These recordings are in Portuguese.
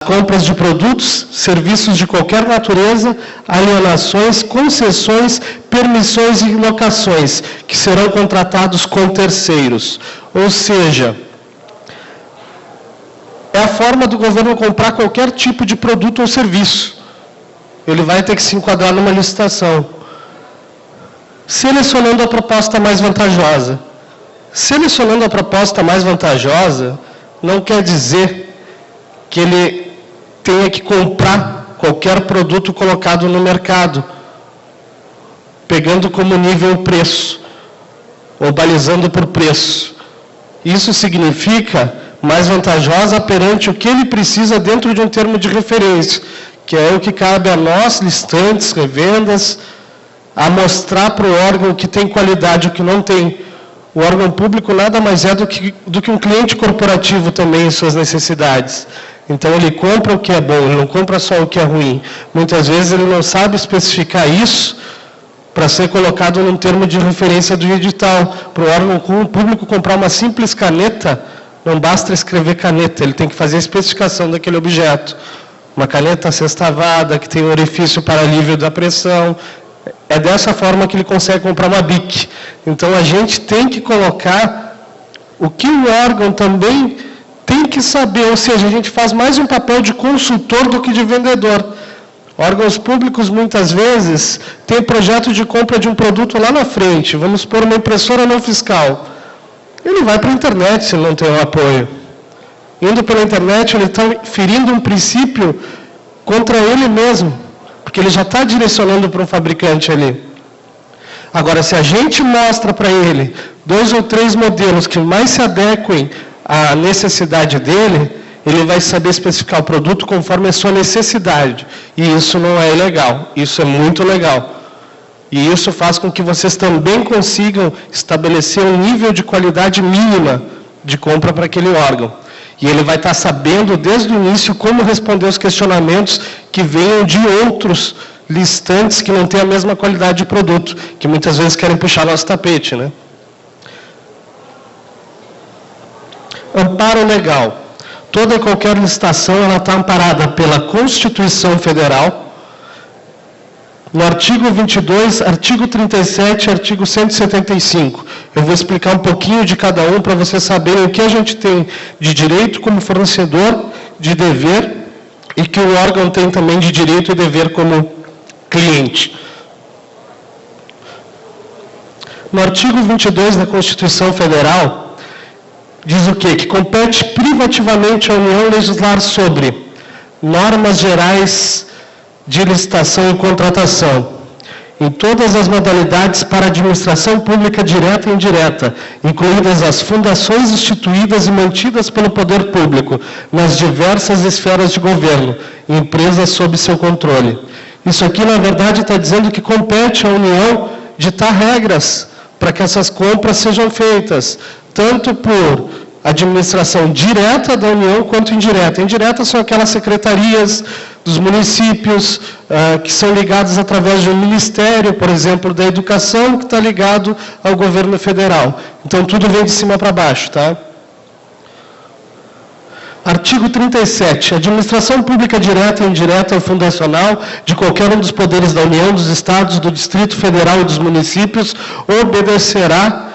compras de produtos, serviços de qualquer natureza, alienações, concessões, permissões e locações, que serão contratados com terceiros. Ou seja, é a forma do governo comprar qualquer tipo de produto ou serviço. Ele vai ter que se enquadrar numa licitação, selecionando a proposta mais vantajosa. Selecionando a proposta mais vantajosa não quer dizer que ele tenha que comprar qualquer produto colocado no mercado, pegando como nível o preço, ou balizando por preço. Isso significa mais vantajosa perante o que ele precisa dentro de um termo de referência, que é o que cabe a nós, listantes, revendas, a mostrar para o órgão que tem qualidade e o que não tem. O órgão público nada mais é do que um cliente corporativo também em suas necessidades. Então, ele compra o que é bom, ele não compra só o que é ruim. Muitas vezes, ele não sabe especificar isso para ser colocado num termo de referência do edital. Para o órgão público comprar uma simples caneta, não basta escrever caneta, ele tem que fazer a especificação daquele objeto. Uma caneta sextavada, que tem um orifício para alívio da pressão. É dessa forma que ele consegue comprar uma BIC. Então, a gente tem que colocar o que o órgão também tem que saber, ou seja, a gente faz mais um papel de consultor do que de vendedor. Órgãos públicos, muitas vezes, têm projeto de compra de um produto lá na frente. Vamos supor uma impressora não fiscal. Ele vai para a internet se ele não tem um apoio. Indo pela internet, ele está ferindo um princípio contra ele mesmo, porque ele já está direcionando para um fabricante ali. Agora, se a gente mostra para ele 2 ou 3 modelos que mais se adequem à necessidade dele, ele vai saber especificar o produto conforme a sua necessidade. E isso não é ilegal, isso é muito legal. E isso faz com que vocês também consigam estabelecer um nível de qualidade mínima de compra para aquele órgão. E ele vai estar sabendo desde o início como responder os questionamentos que venham de outros listantes que não têm a mesma qualidade de produto, que muitas vezes querem puxar nosso tapete, né? Amparo legal. Toda e qualquer licitação ela está amparada pela Constituição Federal, no artigo 22, artigo 37 e artigo 175. Eu vou explicar um pouquinho de cada um para vocês saberem o que a gente tem de direito como fornecedor, de dever, e que o órgão tem também de direito e dever como cliente. No artigo 22 da Constituição Federal, diz o quê? Que compete privativamente à União legislar sobre normas gerais de licitação e contratação, em todas as modalidades para administração pública direta e indireta, incluídas as fundações instituídas e mantidas pelo poder público, nas diversas esferas de governo, e empresas sob seu controle. Isso aqui, na verdade, está dizendo que compete à União ditar regras para que essas compras sejam feitas, tanto por administração direta da União quanto indireta. Indireta são aquelas secretarias dos municípios que são ligadas através de um ministério, por exemplo, da educação, que está ligado ao governo federal. Então, tudo vem de cima para baixo, tá? Artigo 37. A administração pública direta e indireta ou fundacional de qualquer um dos poderes da União, dos Estados, do Distrito Federal e dos municípios obedecerá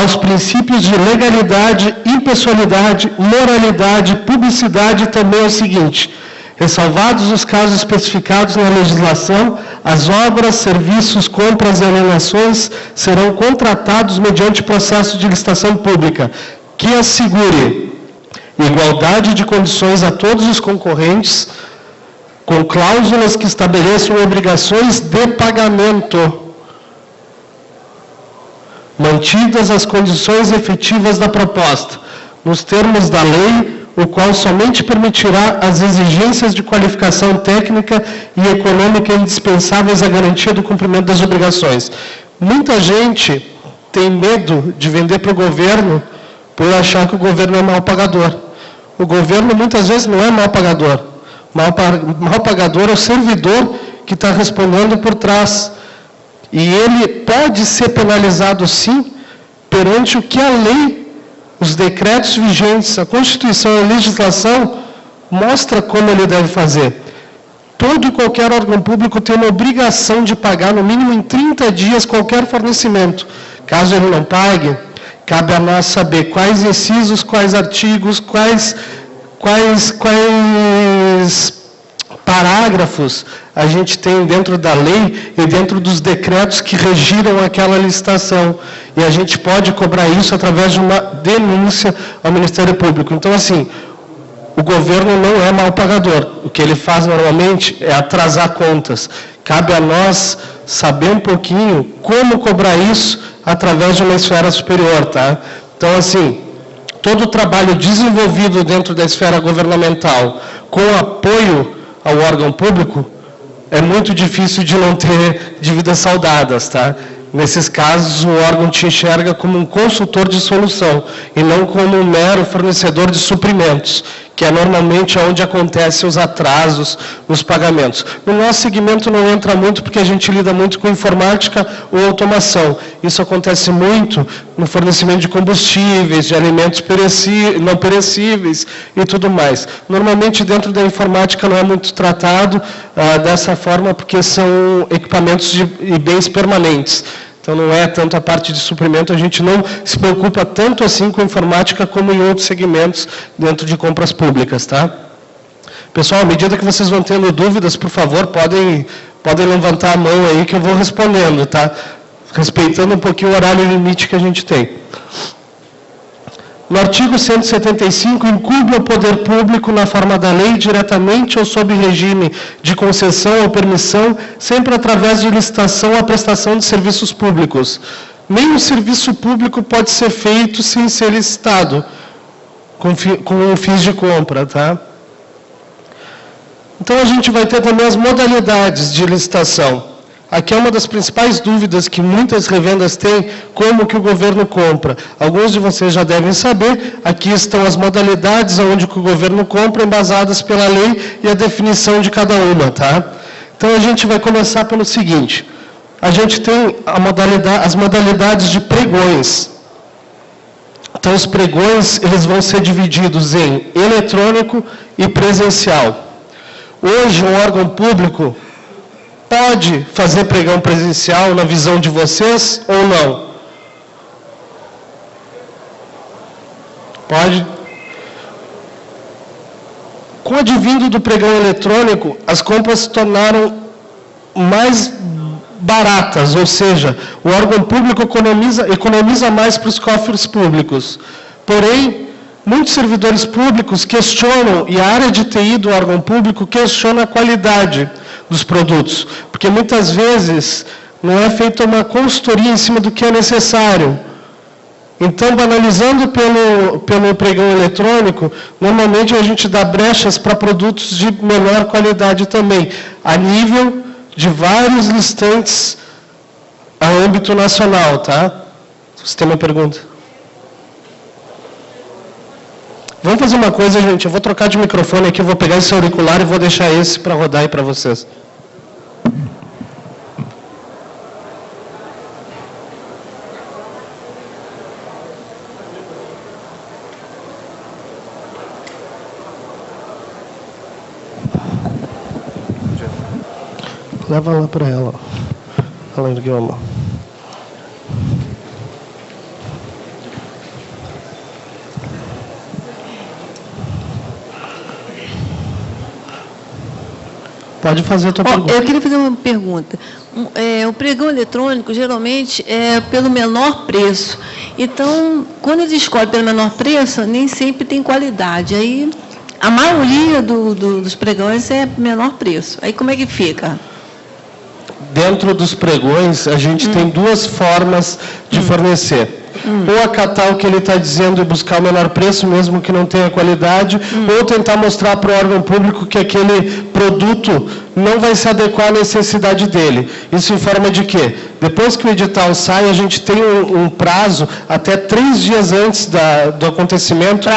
aos princípios de legalidade, impessoalidade, moralidade, publicidade e também ao seguinte: ressalvados os casos especificados na legislação, as obras, serviços, compras e alienações serão contratados mediante processo de licitação pública, que assegure igualdade de condições a todos os concorrentes, com cláusulas que estabeleçam obrigações de pagamento, mantidas as condições efetivas da proposta, nos termos da lei, o qual somente permitirá as exigências de qualificação técnica e econômica indispensáveis à garantia do cumprimento das obrigações. Muita gente tem medo de vender para o governo por achar que o governo é mal pagador. O governo muitas vezes não é mal pagador. Mal pagador é o servidor que está respondendo por trás. E ele pode ser penalizado, sim, perante o que a lei, os decretos vigentes, a Constituição e a legislação mostra como ele deve fazer. Todo e qualquer órgão público tem uma obrigação de pagar, no mínimo em 30 dias, qualquer fornecimento. Caso ele não pague, cabe a nós saber quais incisos, quais artigos, quais parágrafos a gente tem dentro da lei e dentro dos decretos que regiram aquela licitação. E a gente pode cobrar isso através de uma denúncia ao Ministério Público. Então, assim, o governo não é mal pagador. O que ele faz normalmente é atrasar contas. Cabe a nós saber um pouquinho como cobrar isso através de uma esfera superior, tá? Então, assim, todo o trabalho desenvolvido dentro da esfera governamental com apoio ao órgão público, é muito difícil de não ter dívidas saldadas, tá? Nesses casos, o órgão te enxerga como um consultor de solução e não como um mero fornecedor de suprimentos, que é normalmente onde acontecem os atrasos nos pagamentos. No nosso segmento não entra muito porque a gente lida muito com informática ou automação. Isso acontece muito no fornecimento de combustíveis, de alimentos não perecíveis e tudo mais. Normalmente dentro da informática não é muito tratado dessa forma porque são equipamentos e bens permanentes. Então, não é tanto a parte de suprimento, a gente não se preocupa tanto assim com informática como em outros segmentos dentro de compras públicas, tá? Pessoal, à medida que vocês vão tendo dúvidas, por favor, podem levantar a mão aí que eu vou respondendo, tá? Respeitando um pouquinho o horário limite que a gente tem. No artigo 175, incumbe ao poder público, na forma da lei, diretamente ou sob regime de concessão ou permissão, sempre através de licitação, a prestação de serviços públicos. Nenhum serviço público pode ser feito sem ser licitado, com fins de compra, tá? Então, a gente vai ter também as modalidades de licitação. Aqui é uma das principais dúvidas que muitas revendas têm, como que o governo compra. Alguns de vocês já devem saber, aqui estão as modalidades onde o governo compra, embasadas pela lei e a definição de cada uma, tá? Então, a gente vai começar pelo seguinte, a gente tem as modalidades de pregões. Então, os pregões, eles vão ser divididos em eletrônico e presencial. Hoje, um órgão público pode fazer pregão presencial na visão de vocês ou não? Pode. Com o advindo do pregão eletrônico, as compras se tornaram mais baratas, ou seja, o órgão público economiza mais para os cofres públicos. Porém, muitos servidores públicos questionam, e a área de TI do órgão público questiona a qualidade dos produtos, porque muitas vezes não é feita uma consultoria em cima do que é necessário. Então, banalizando pelo pregão eletrônico, normalmente a gente dá brechas para produtos de menor qualidade também, a nível de vários listantes a âmbito nacional, tá? Você tem uma pergunta? Vamos fazer uma coisa, gente. Eu vou trocar de microfone aqui, eu vou pegar esse auricular e vou deixar esse para rodar aí para vocês. Leva lá para ela. Ela ergueu a mão. Pode fazer a tua pergunta. Eu queria fazer uma pergunta. O pregão eletrônico, geralmente, é pelo menor preço. Então, quando eles escolhem pelo menor preço, nem sempre tem qualidade. Aí, a maioria dos pregões é menor preço. Aí, como é que fica? Dentro dos pregões, a gente tem duas formas de fornecer. Ou acatar o que ele está dizendo e buscar o menor preço, mesmo que não tenha qualidade, ou tentar mostrar para o órgão público que aquele produto não vai se adequar à necessidade dele. Isso em forma de quê? Depois que o edital sai, a gente tem um prazo, até 3 dias antes do acontecimento,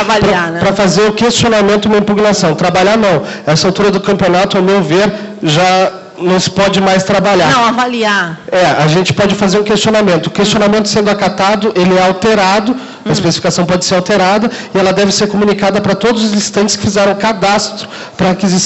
para fazer o questionamento e uma impugnação. Trabalhar não. Essa altura do campeonato, ao meu ver, já não se pode mais trabalhar. Não, avaliar. A gente pode fazer um questionamento. O questionamento sendo acatado, ele é alterado A especificação pode ser alterada e ela deve ser comunicada para todos os licitantes que fizeram cadastro para aquisição